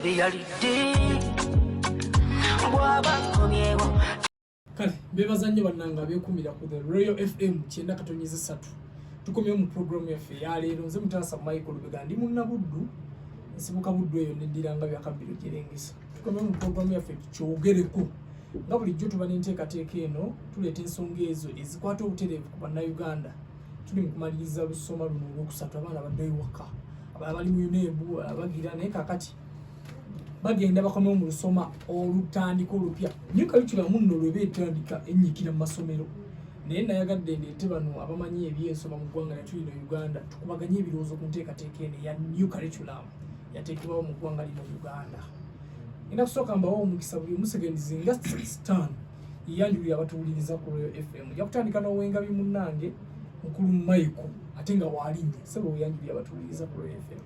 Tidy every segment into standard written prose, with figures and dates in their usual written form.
Kale bebaza nnyo bannanga abeekumira ku the Royal FM 90.3 tukomye mu program yaffe ya leero. Nze Mutaasa Michael Lubega ndi munnabuddu nsibuka buddu eyo neddiranga byakabiro gyerengesa. Tukomye mu program yaffe tukyogereko nga bulijjo tuba n'enteekateeka eno tuleeta ensonga ezo ezikwata obutereevu ku bannayuganda. Tuli mu kumaliriza lusoma luno olwokusatu abaana baddayo waka abali mu UNEB abagira naye kakati bagenda bakomewo mu lusoma olutandika olupya. New curriculum nno lwe beetandika ennyikira mu masomero naye nayagadde ndeete bano abamanyi ebyensoma mu ggwanga lyattu lino Uganda tukubaganye ebirowoozo ku nteekateeka eno ya new curriculum yateekebwawo mu ggwanga lino Uganda. Ngenda kusooka mbawo omukisa buli omusegendizi nga sitaani yeyanjulira abatuwuliriza ku Royal FM. Nja kutandika n'Owengabi munnange mukulu Michael ate nga waalinye Sebo weyanjulira abatuwuliriza ku Royal FM.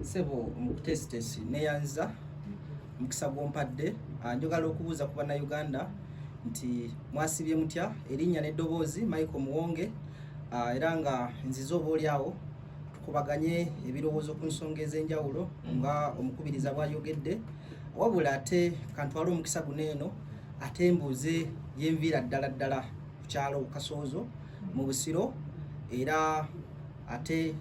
Sebo omukutesitesi neyanza mukisa gwompadde njagala okubuuza ku bannayuganda nti mwasibye mutya erinnya n'eddoboozi Michael Muwonge era nga nzize obaolyawo tukubaganye ebirowoozo ku nsonga ez'enjawulo nga omukubiriza bw'ayogedde wabula ate kantwala omukisa guno eno ate mbuuze yenviira ddala ku kyalo Kasoozo mu Busiro era ate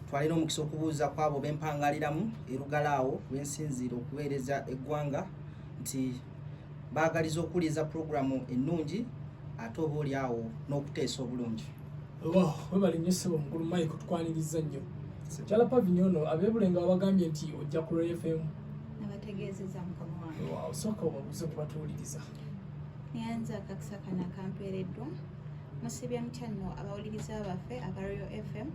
twalina omukisa okubuuza ku abo bempangaliramu erugalaawo lwensinziira okuweereza eggwanga nti baagaliza okuwuliriza puroguramu ennungi ate oba olyawo n'okuteesa obulungi. Webale nnyo Ssebo mukulu Michael tukwaniriza nnyo. Kyala Pavini ono abeebulenga wabagambye nti ojja ku Royal FM. Nabategeezezza mukama wange. Osooka obabuuze ku batuwuliriza. Nyanza akakisa kano akampeereddwa. Musibye mutya nno abawuliriza baffe aba Royal FM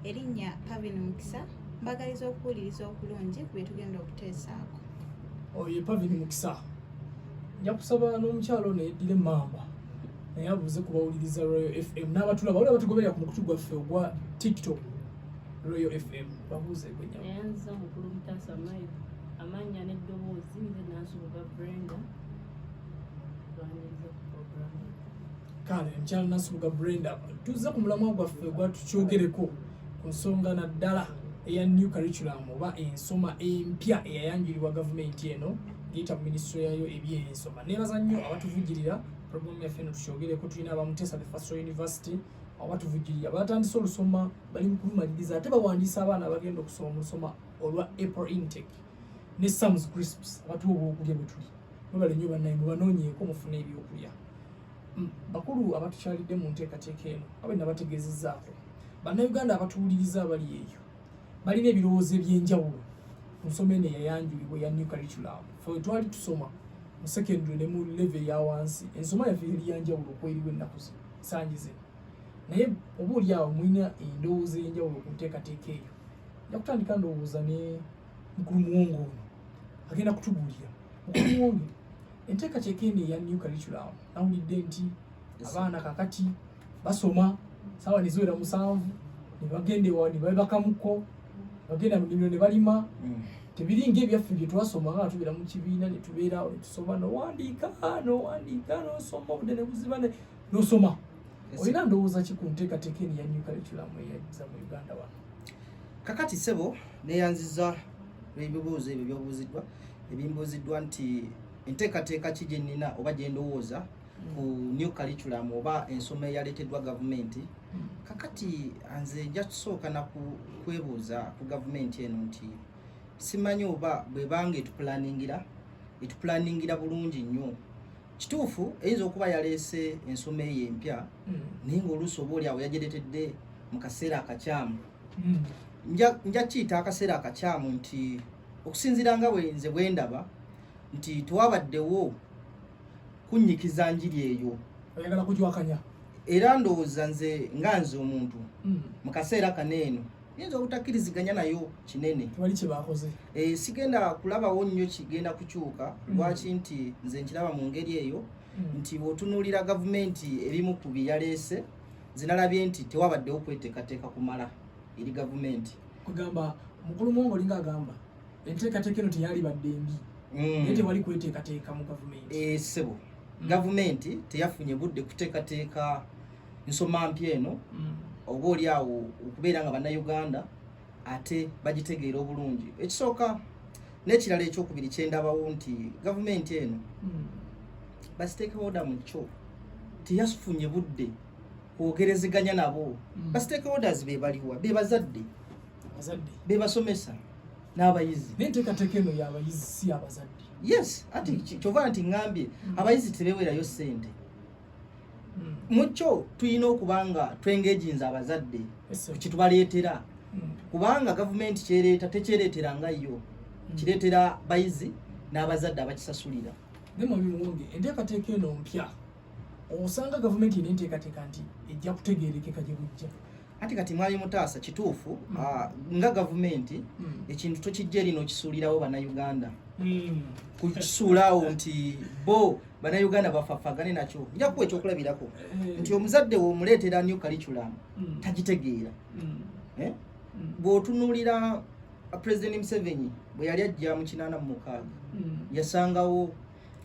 erinnya Pavini Mukisa mbagaliza okuwuliriza okulungi ku bye tugenda okuteesaako. Oye Pavini Mukisa nja kusaba n'omukyalo ono yeddire Mamba naye abuuze ku bawuliriza Royal FM n'abatulaba waliwo abatugoberera ku mukutu gwaffe ogwa TikTok Royal FM babuuze gwenyawo. Nyanza mukulu Mutaasa Michael amannya n'eddoboozi nze Nansubuga Brenda lwaniriza ku programu. Kale mukyalo Nansubuga Brenda tuzze ku mulamwa gwaffe gwatukyogereko ku nsonga naddala eya new curriculum oba ensoma empya eyayanjulibwa gavumenti eno ngiyita mu minisitule yayo ebyensoma. Neebaza nnyo abatuvujjirira programu yaffe eno tukyogereko. Tulina abamutesa the First University abatuvujjirira batandise olusoma bali mu kulumaliriza ate bawandiisa abaana abagenda okusoma mu lusoma olwa April intake ne Sam's Crisps abatuwa obwokulya bwe tuli. Mwebale nnyo bannaye mubanoonyeeko mufune ebyokulya. Bakulu abatukyalidde mu nteekateeka eno abe nabategeezezzaako bannayuganda abatuwuliriza abali eyo balina ebirowoozo eby'enjawulo ku nsoma eno eyayanjulibwa eya new curriculum. Ffe twali tusoma mu secondary ne mu level eya wansi ensoma yaffe eri yanjawulo okweriwo ennaku sangi zino naye oba oliawo mulina endowooza ey'enjawulo ku nteekateeka eyo. Nja kutandika ndowooza ne mukulu Muwonge ono agenda kutubuulira. Mukulu Muwonge enteekateeka eno eya new curriculum nawulidde nti abaana kakati basoma saawa ne ziwera 7 ne bagenda ewa ne babakamuko bagenda mu nnimiro ne balima. Tebiringa ebyaffe bye twasoma nga tubeera mu kibiina ne tubeerawo ne tusoma n'owandiika n'osoma obudde ne buziba n'osoma. Olina ndowooza ki ku nteekateeka eno ya new curriculum eyazza mu Uganda wano? Kakati Ssebo neyanziza ebibuuzo ebyo byobuuziddwa ebimbuuziddwa nti enteekateeka ki gye nnina oba gye ndowooza ku new curriculum oba ensoma eyaleeteddwa gavumenti. Kakati nze nja kusooka na kwebuuza ku gavumenti eno nti simanyi oba bwebanga etupulaningira bulungi nnyo. Kituufu eyinza okuba yaleese ensoma eyo empya naye ng'oluusi oba oliawo yagireetedde mu kaseera akakyamu. Nja kiyita akaseera akakyamu nti okusinziira nga nze bwe ndaba nti tewabaddewo kunnyikiza njiri eyo. Oyagala kugiwakanya? Era ndowooza nze nga nze omuntu mu kaseera kano eno yinza obutakkiriziganya nayo kinene. Tewali kye baakoze. Sigenda kulabawo nnyo kigenda kukyuka lwaki nti nze nkiraba mu ngeri eyo nti bw'otunuulira gavumenti ebimu ku bye yaleese zinalabye nti tewabaddewo kweteekateeka kumala eri gavumenti. Kugamba mukulu Muwonge olinga agamba enteekateeka eno teyali badde mbi naye tewali kweteekateeka mu gavumenti. Ssebo gavumenti teyafunye budde kuteekateeka nsoma mpya eno oba oliawo okubeera nga bannayuganda ate bagitegeera obulungi. Ekisooka n'ekirala ekyokubiri kyendabawo nti gavumenti eno basitakeholder mu kyo teyasufunye budde kwogerezeganya nabo. Basitakeholders be baliwa be bazadde be basomesa n'abayizi. N'enteekateeka eno y'abayizi si abazadde. Yes, ati kyova nti ngambye abayizi tebewerayo ssente. Mucho tuyina okubanga twengeginza abazadde kitubaleetera kubanga gavumenti kyereta tekyereeteranga yo kireetera bayizi n'abazadde abakisasulira. Nemo bimuwonge enteekateeka eno mpya osanga gavumenti n'enteekateeka nti ejja kutegeerekeka gye bujja. Ati kati mwali Mutaasa kituufu nga gavumenti ekintu tokijja erino okisuulirawo bannayuganda kukisuulawo nti bo bannayuganda bafafagane nakyo. Nja kuwa ekyokulabirako nti omuzadde womuleetera new curriculum tagitegeera. Bw'otunuulira President Museveni bwe yali ajja mu 86 yasangawo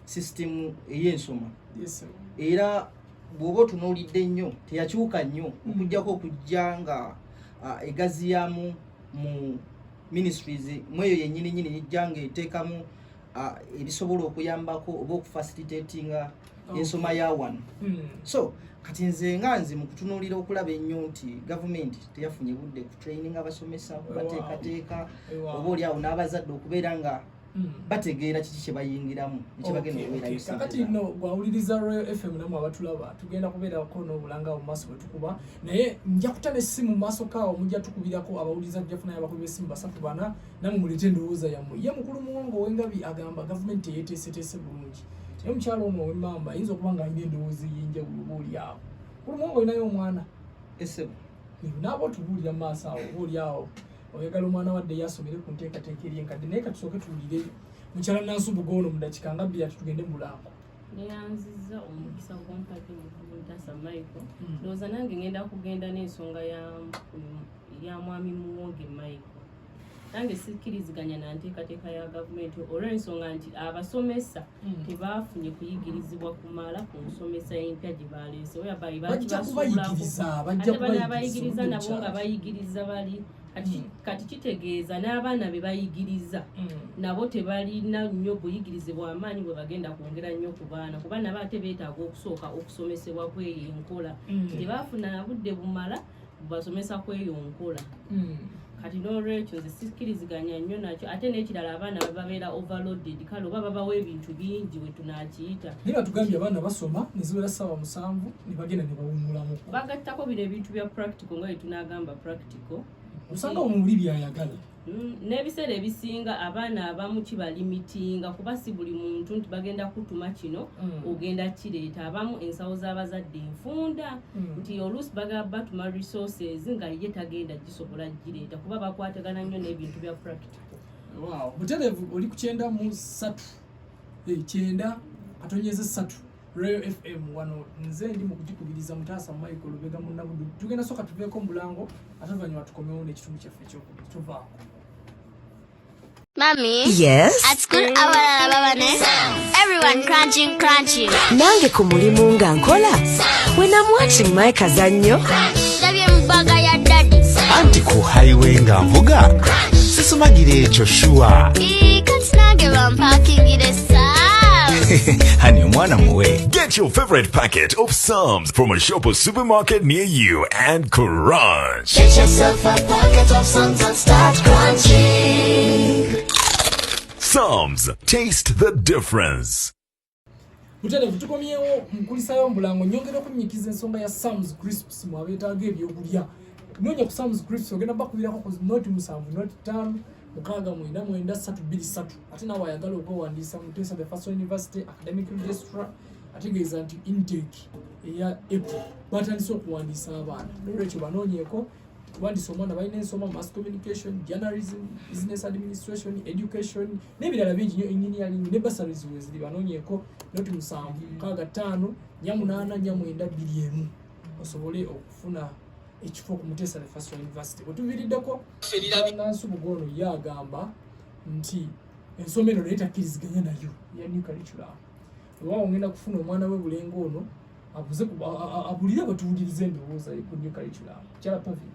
system ey'ensoma era bw'oba otunuulidde nnyo teyakyuka nnyo okujjako okujja nga egaziyamu mu ministries mweyo yennyini ejja ng'eteekamu ebisobola okuyambako oba okufacilitatinga ensoma ya wano. So kati nze mu kutunuulira okulaba ennyo nti gavumenti teyafunye budde ku training abasomesa kubateekateeka oba oli awo n'abazadde okubeera nga bategeera kiki kye bayingiramu ekibagenda okubeera. Kakati nno gwawuliriza Royal FM namwe abatulaba tugenda kubeerako n'obulanga mu maaso bwe tukuba naye nja kutana essimu mu maaso kaawo mujja tukubirako abawuliriza tujja kufunayo abakubi b'essimu 3 namwe muleete endowooza yammwe. Ye mukulu Muwongo ow'Engabi agamba gavumenti teyeeteeseteese bulungi. Naye omukyalo ono ow'Emmamba ayinza okuba nga alina endowooza ey'enjawulo oba oli awo. Mukulu Muwongo olinayo omwana essebo naaba otubuulira mu maaso awo oba oli awo oyagala omwana wadde yasomere ku nteekateeka eri enkadde naye katusooke tuwulire mukyala Nansubuga ono mu dakiika nga 2 tugende mu Bulango. Neyanziza omukisa gw'ompake Mutaasa Michael ndowooza nange ngenda kugenda n'ensonga ya mwami Muwonge Michael. Nange sikkiriziganya na nteekateeka ya gavumenti olw'ensonga nti abasomesa tebaafunye kuyigirizibwa kumala ku nsomesa empya gye baleese bajja kubayigiriza nabo nga bayigiriza bali kati kitegeeza n'abaana be bayigiriza nabo tebalina nnyo buyigirizibwa amaanyi bwe bagenda kwongera nnyo ku baana kuba nabo ate beetaaga okusooka okusomesebwa kweyo enkola tebaafuna budde bumala bubasomesa kweyo nkola. Kati n'olwekyo nze sikkiriziganya nnyo nakyo ate n'ekirala abaana babeera overloaded kale oba babawo ebintu bingi we tunaakiyita. Naye batugambye abaana basoma ne ziwera ssaawa 7 ne bagenda ne bawummulamu. Bagattako bino ebintu bya practical nga bye tunaagamba practical. Osanga omubuli byayagala. N'ebiseera ebisinga abaana abamu kibalimitinga kuba si buli muntu nti bagenda kutuma kino ogenda kireeta. Abamu ensawo z'abazadde enfunda nti oluusi bagaba batuma resources nga ye tagenda gisobola gireeta kuba bakwatagana nnyo n'ebintu bya practical. Butereevu oli ku 9.3 9 atonyeze 3 Royal FM wano nze ndi mu kugikubiriza Mutaasa Michael Lubega munnabudu. Tugenda soka tuveeko mu Bulango ate oluvannyuma tukomewo n'ekitundu kyaffe ekyokubiri tuvaako. Mommy? Yes? At school abalala babane? Everyone crunching. Nange ku mulimu nga nkola. When I'm watching my kazannyo. Ndabye mbaga ya daddy. Anti ku highway nga nvuga. Sisumagire ekyo shuwa. Kati nange bampakingire saa. Honey, mwana muwe. Get your favorite packet of Psalms from a shop or supermarket near you and crunch. Get yourself a packet of Psalms and start crunching. Psalms, taste the difference. Butereevu tukomyewo mukulisayo Bulango nyongera okunyikiza ensonga ya Psalms Crisps mu abeetaaga ebyokulya. Noonya ku Psalms Crisps ogenda bakubirako ku noti 7 noti 5 6 ate nawe ayagala okwewandiisa mu Mutesa the First University Academic Registrar ategeeza nti intake eya April batandise okuwandiisa abaana. Olwekyo banoonyeeko kuwandiisa omwana balina ensoma mass communication, journalism, business administration, education n'ebirala bingi nnyo engineering ne bursaries weziri banoonyeeko noti 7 6 5 8 9 21 osobole okufuna ekifo ku Mutesa the First University. Bwetuviiriddeko Nansubuga ono ye agamba nti ensoma eno naye takkiriziganya nayo ya new curriculum. Olwawo ngenda kufuna omwana we Bulengo ono abulire batuwuliriza endowooza ku new curriculum. Kyala Pavi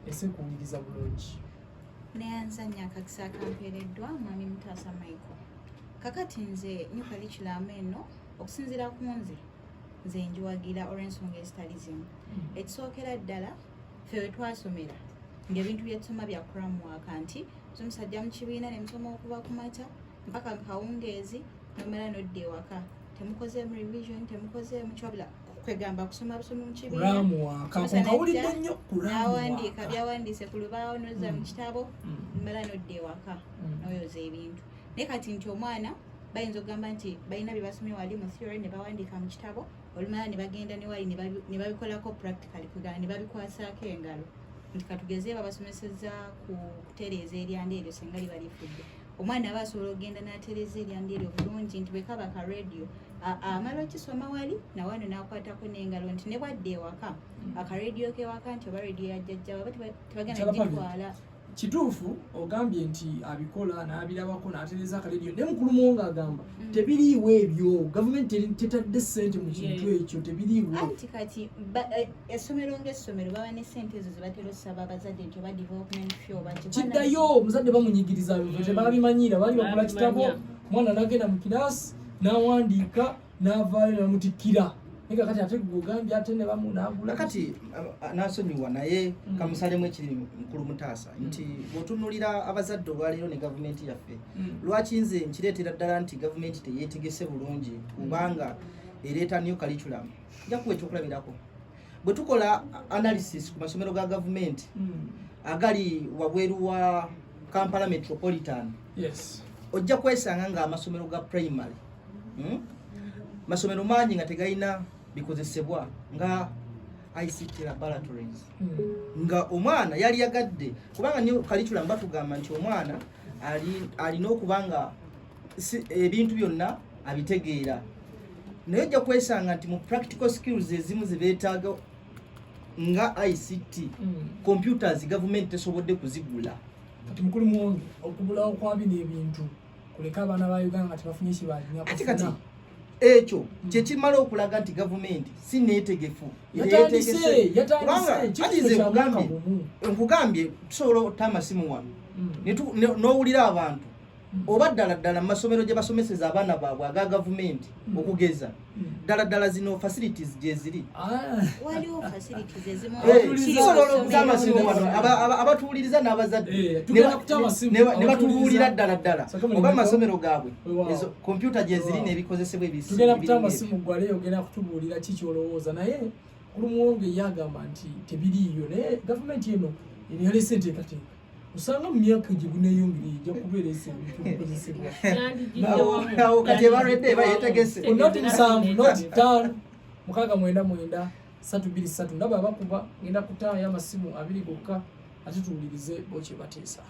ese kuwuliriza bulungi. neyanza nnyo akakisa akampeereddwa mwami Mutaasa Michael. Kakati nze new curriculum eno okusinziira ku nze njiwagira olw'ensonga ezitali zimu. Ekisookera ddala ffe we twasomera ng'ebintu byetusoma bya cramwork nti omusajja mu kibiina ne musoma okuva ku makya mpaka kawungeezi nomala nodda ewaka. Temukoze mu revision, temukoze mu kyobula kwegamba kusoma busomi mu kibiina. Nkawulidde nnyo n'awandiika byawandiise ku lubaawo nozza mu kitabo nomala nodda ewaka n'oyoza ebintu. Naye kati nti omwana bayinza okugamba nti balina bye basomye wali mu theory ne bawandiika mu kitabo olumala ne bagenda ne wali ne babikolako practically kugala ne babikwasaako engalo nti katugeze babasomeseza ku kutereeza eryanda eryo senga liba lifudde. Omwana aba asobola okugenda n'atereeza eryanda eryo bulungi nti bwekaba ka radio amala okisoma wali nawano n'akwatako n'engalo nti ne bwadde ewaka akareediyo kewaka nti oba reediyo ya jjajja baba tebagenda gitwala. Kituufu ogambye nti abikola n'abirabako n'atereeza akareediyo naye mukulu Muwonge agamba tebiriiwo ebyo gavumenti tetadde ssente mu kintu ekyo tebiriiwo. Anti kati essomero ng'essomero baba ne ssente ezo ze batera okusaba abazadde nti oba development fee oba kiddayo omuzadde bamunyigiriza bintu tebabimanyira baali bakola kitabo omwana n'agenda mu kiraasi n'awandiika n'avaayo n'amutikkira. Kati ate gugambye ate ne bamu n'agula kati nasonyiwa naye kamusalemu ekiri mukulu Mutaasa nti bw'otunuulira abazadde olwaleero ne gavumenti yaffe lwaki nze nkireetera ddala nti gavumenti teyeetegese bulungi kubanga ereeta new curriculum nja kuwa ekyokulabirako. Bwe tukola analysis ku masomero ga gavumenti agali wabweru wa Kampala Metropolitan ojja kwesanga ng'amasomero ga primary masomero mangi nga tegalina bikozesebwa nga ICT laboratories nga omwana yali yagadde kubanga new curriculum batugamba nti omwana alina okubanga ebintu byonna abitegeera naye ojja kwesanga nti mu practical skills ezimu zibeetaaga nga ICT computers government tesobodde kuzigula. Kati mukulu Muwonge okubulawo kwa bino ebintu kuleka abaana ba Uganda nga tebafunye ekibaajinya kufuna ekyo kyekimala okulaga nti gavumenti si neetegefu nkugambye tusobola otta amasimu wano n'owulira abantu oba ddala mu masomero gye basomeseza abaana baabwe aga gavumenti okugeza ddala zino facilities gye ziri waliwo facilities ezimu tusobola okuza amasimu wano abatuwuliriza n'abazadde ne batubuulira ddala oba amasomero gaabwe ezo kompyuta gye ziri n'ebikozesebwa tugenda kuta amasimu gwale ogenda kutubuulira ki kyolowooza naye kulu Muwonge yagamba nti tebiriiyo naye gavumenti eno yalese enteekateeka usanga mu myaka gye guneeyongera ejja kubeera ebintu bikozesebwa kati ebalwedde eba yeetegese noti 7 noti 5 699 323 ndaba abakuba ngenda kutaayo amasimu 2 gokka ate tuwulirize bokye bateesa.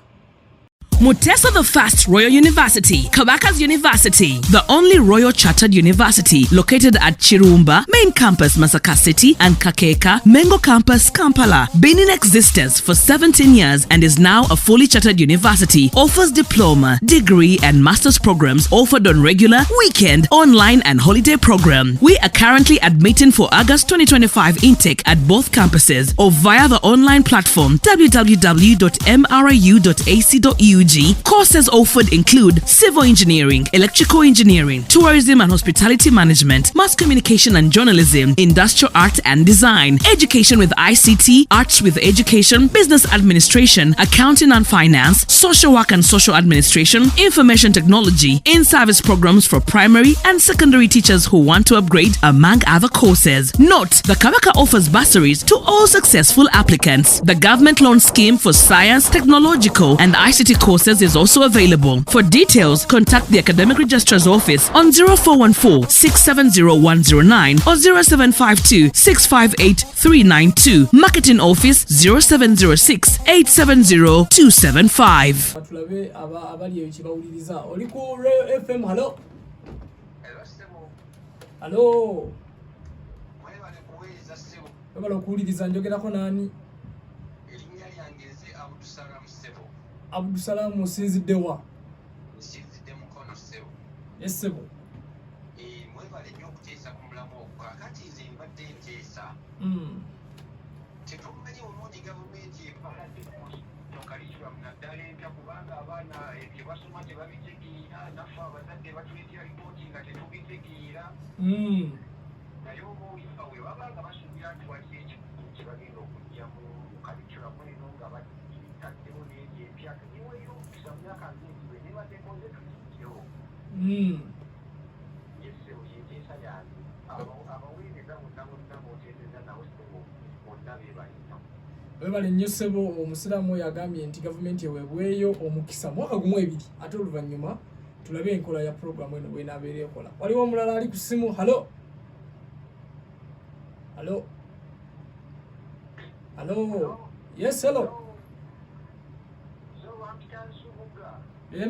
Mutesa the First Royal University, Kabaka's University, the only Royal Chartered University located at Chirumba, Main Campus, Masaka City, and Kakeka, Mengo Campus, Kampala. Been in existence for 17 years and is now a fully chartered university. Offers diploma, degree, and master's programs offered on regular, weekend, online, and holiday program. We are currently admitting for August 2025 intake at both campuses or via the online platform www.mriu.ac.ug. Courses offered include civil engineering, electrical engineering, tourism and hospitality management, mass communication and journalism, industrial art and design, education with ICT, arts with education, business administration, accounting and finance, social work and social administration, information technology, in-service programs for primary and secondary teachers who want to upgrade, among other courses. Note, the Kabaka offers bursaries to all successful applicants. The government loan scheme for science, technological and ICT courses is also available. For details, contact the Academic Registrar's Office on 0414-670-109 or 0752-658-392. Marketing Office 0706-870-275. Tulabe abali ekibawuliriza oli ku FM. Hello. Hello. Webale okuwuliriza njogerako nani? Abdussalam osinzidde wa? Nsinzidde Mukono Ssebo. Yes Ssebo. Mwebale nnyo okuteesa ku mulamu kakati nze mbadde nteesa. Tetumanyi omulungi gavumenti epaladde kuli curriculum naddala empya kubanga abaana bye basoma tebabitegeera naffe abazadde batuleetera lipooti nga tetubitegeera naye oba olifa we babanga basuubira nti waliyo ekikugu kye bagenda okujja mu curriculum eno nga bataddewo n'ebyo empya niweyo omukisa mu myaka ngingi bwe nebatekoze tukiggyewo yesewo yenteesa yange abaweereza bonna b'oteereza nawe bonna beebalina webale nnyo ssebo omusiraamu oyo agambye nti gavumenti eweebweyo omukisa mwaka gumu 2 ate oluvannyuma tulabe enkola ya puroguramu eno bw'enaabeera ekola. Waliwo omulala ali ku ssimu. Halo yes hello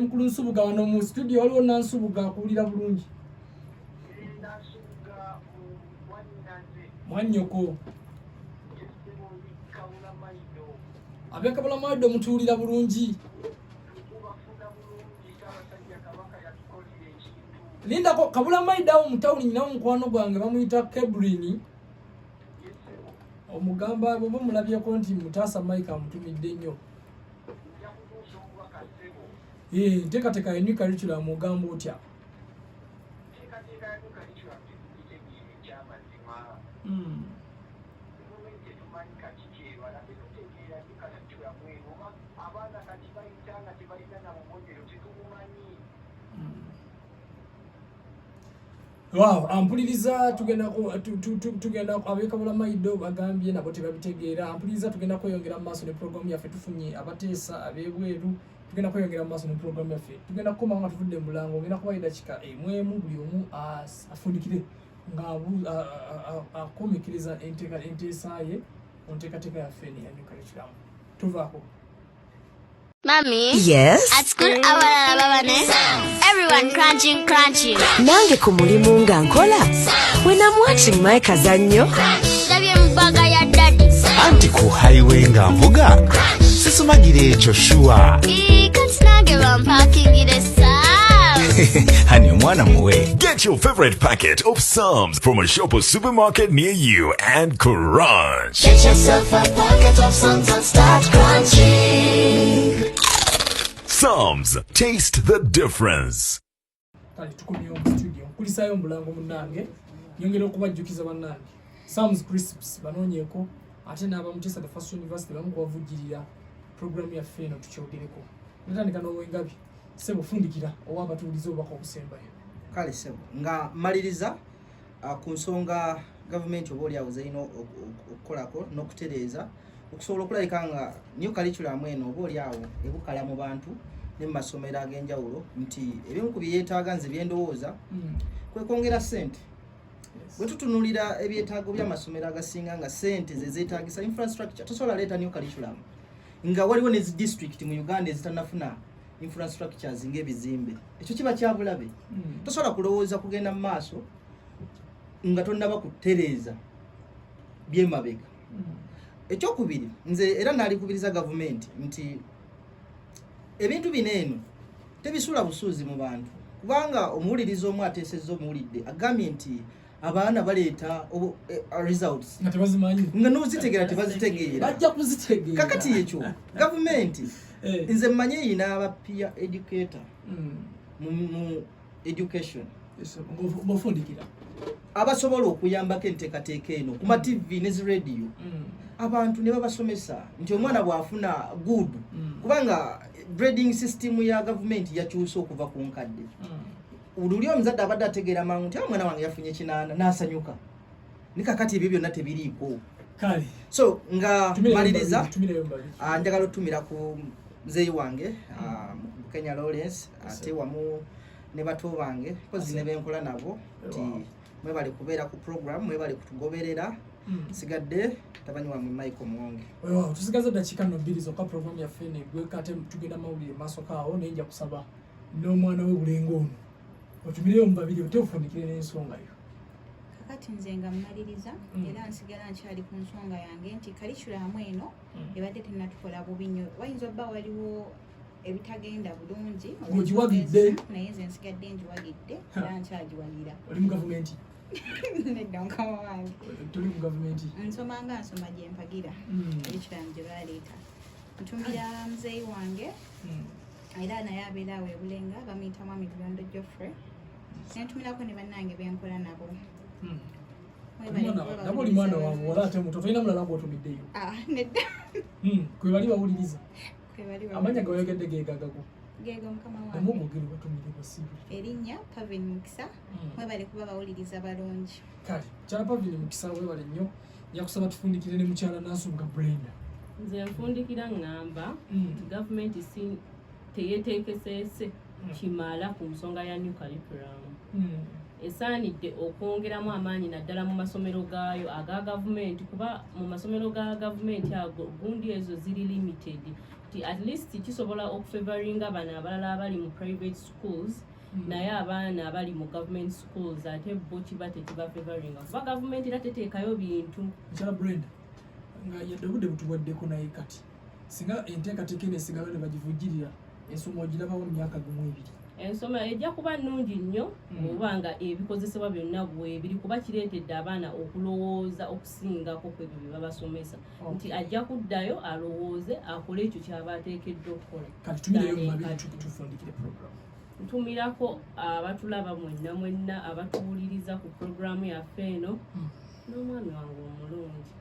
mukulu Nsubuga wano mu studio. Waliwo Nansubuga akuwulira bulungi mwannyoko abekabula maido mutuulira bulungi. Lindako kabula maidawo mutawuni nyinawo mukwano gwange bamuyita Kebrini omugamba abo mulabyeko nti mutaasa Mike amutumidde nnyo. Nteekateeka new curriculum ogamba otya? Wow, ampuliriza tugenda abekabula maido bagambye nabo tebabitegeera. Ampuliriza tugenda kweyongera mu maaso ne program yaffe tufunye abateesa abebweru. Tugenda kweyongera mu maaso ne program yaffe. Tugenda kukoma nga tuvudde mu mulango ngenda kubawa eddakiika emwemu buli omu afundikire nga akomekiriza enteesa ye mu nteekateeka yaffe ne new curriculum. Tuvaako. Mommy? Yes? At school, everyone crunching. Nange ku mulimu nga nkola. When I'm watching my kazannyo. Mbaga ya daddy. Anti ku highway nga mvuga. Sisumagire ekyo shuwa. Katsinage parking it Hani omwana muwe. Get your favorite packet of Psalms from a shop or supermarket near you and crunch. Get yourself a packet of Psalms and start crunching. Psalms, taste the difference. Kale tukomye mu studio kulisayo mulango munange nyongera okubajjukiza bannange Psalms Crisps banoonyeko ate n'abamutesa the First University bamu kubavugirira program ya ffeno tukyogereko natandika n'Owengabi sebo fundikira owabatuulize obubaka obusembayo. Kale sebo nga maliriza ku nsonga gavumenti oba oli awuze ino okukolako n'okutereeza okusobola okulabika nga new curriculum eno oba oli awo ebukala mu bantu ne mu masomero ag'enjawulo nti ebimu ku byeyeetaaga nze byendowooza kwe kwongera ssente. Bwe tutunuulira ebyetaago by'amasomero agasinga nga ssente ze zeetaagisa infrastructure tosobola leeta new curriculum nga waliwo ne district mu Uganda ezitanafuna infrastructures ng'ebizimbe. Ekyo kiba kyabulabe. Tosobola kulowooza kugenda mu maaso nga tonnaba kutereeza byemabega. Ekyokubiri nze era nalikubiriza gavumenti nti ebintu bino eno tebisula busuuzi mu bantu kubanga omuwuliriza omu ateesezza omuwulidde agambye nti abaana baleeta results nga tebazimanyi nga n'ozitegeera tebazitegeera bajja kuzitegeera. Kakati ekyo gavumenti nze mmanyi eyina aba peer educator mu education bofundikira abasobola okuyambako enteekateeka eno ku ma TV ne zi radio abantu ne babasomesa nti omwana bw'afuna good kubanga grading system ya gavumenti yakyusa okuva ku nkadde. Luli omuzadde abadde ategeera mangu nti omwana wange yafunye kinaana n'asanyuka nikakati ebyo byonna tebiriiko. Kale so nga maliriza njagala otumira ku muzeeyi wange Kenya Lawrence ate wamu ne bato bange kozi ne benkola nabo nti mwebale kubeera ku program mwebale kutugoberera sigadde tabanyi wa Michael Muwonge. Tusigaza dakiika 2 zokka program ya ffene gwekate tugenda mawulire maaso kaawo nenja kusaba n'omwana we Bulengo ono otumireyo mu babiri otefundikire n'ensonga yo. Kakati nze nga mmaliriza era nsigala nkyali ku nsonga yange nti curriculum eno ebadde tennatukola bubi nnyo. Wayinza obba waliwo ebitagenda bulungi ogiwagidde naye nze nsigadde ngiwagidde era nkyagiwalira. Oli mu gavumenti? Nedda mukama wange tuli mu gavumenti nsoma gye mpagira curriculum gye baleeta ntumira muzeeyi wange era naye abeera awo ebulenga bamuyita mwami Lulondo Geoffrey nentumirako ne bannange benkola nabo nabo oli mwana waabwe wala ate muto tolina mulala gw'otumiddeyo nedda kwe bali bawuliriza kwebali amanya gawayogedde gegagago geego mukama wange omugere batumire basiru erinnya Pavin Mukisa mwebale kuba bawuliriza balungi kale mukyala Pavin Mukisa webale nnyo njakusaba tufundikire ne mukyala Nansumuga Brenda nze nfundikira ngamba nti gavumenti teyeteekeseese kimala ku nsonga ya new curriculum esaanidde okwongeramu amaanyi naddala mu masomero gaayo aga gavumenti kuba mu masomero ga gavumenti ago gundi ezo ziri limited ti at least kisobola okufavoringa bano abalala abali mu private schools naye abaana abali mu government schools ate bo kiba tekibafavoringa kuba gavumenti era teteekayo bintu mukyala Brenda nga yadde obudde butuwaddeko naye kati singa enteekateeka eno esigala ne bagivujjirira ensoma ogirabawo mu myaka gumu ebiri ensoma ejja kuba nnungi nnyo oba nga ebikozesebwa byonna bwebiri kuba kireetedde abaana okulowooza okusingako ku ebyo bye babasomesa nti ajja kuddayo alowooze akole ekyo kyaba ateekeddwa okukola kati tumireyo mu mabiri tufundikire programu ntumirako abatulaba mwenna abatuwuliriza ku programu yaffe eno n'omwami wange omulungi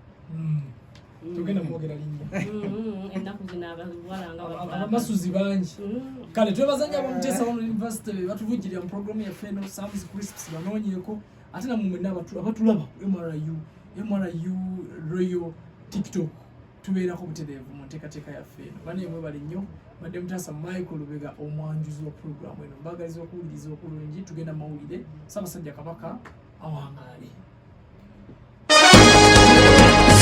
tugenda mwogera linnya ennaku zino abawalanga abamasuzi bangi kale twebazanya abamutesa wano university batuvujjirira mu programu yaffe eno Sam's Crisps banoonyeeko ate namwe mwenna abatulaba MRU Royal TikTok tubeerako butereevu mu nteekateeka yaffe eno banaye mwebale nnyo badde mutasa Michael Lubega omwanjuzi wa programu eno mbagaliza okuwuliriza okulungi tugenda mawulire Ssaabasajja Kabaka awangaale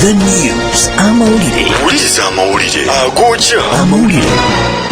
The news amawulire agojja amawulire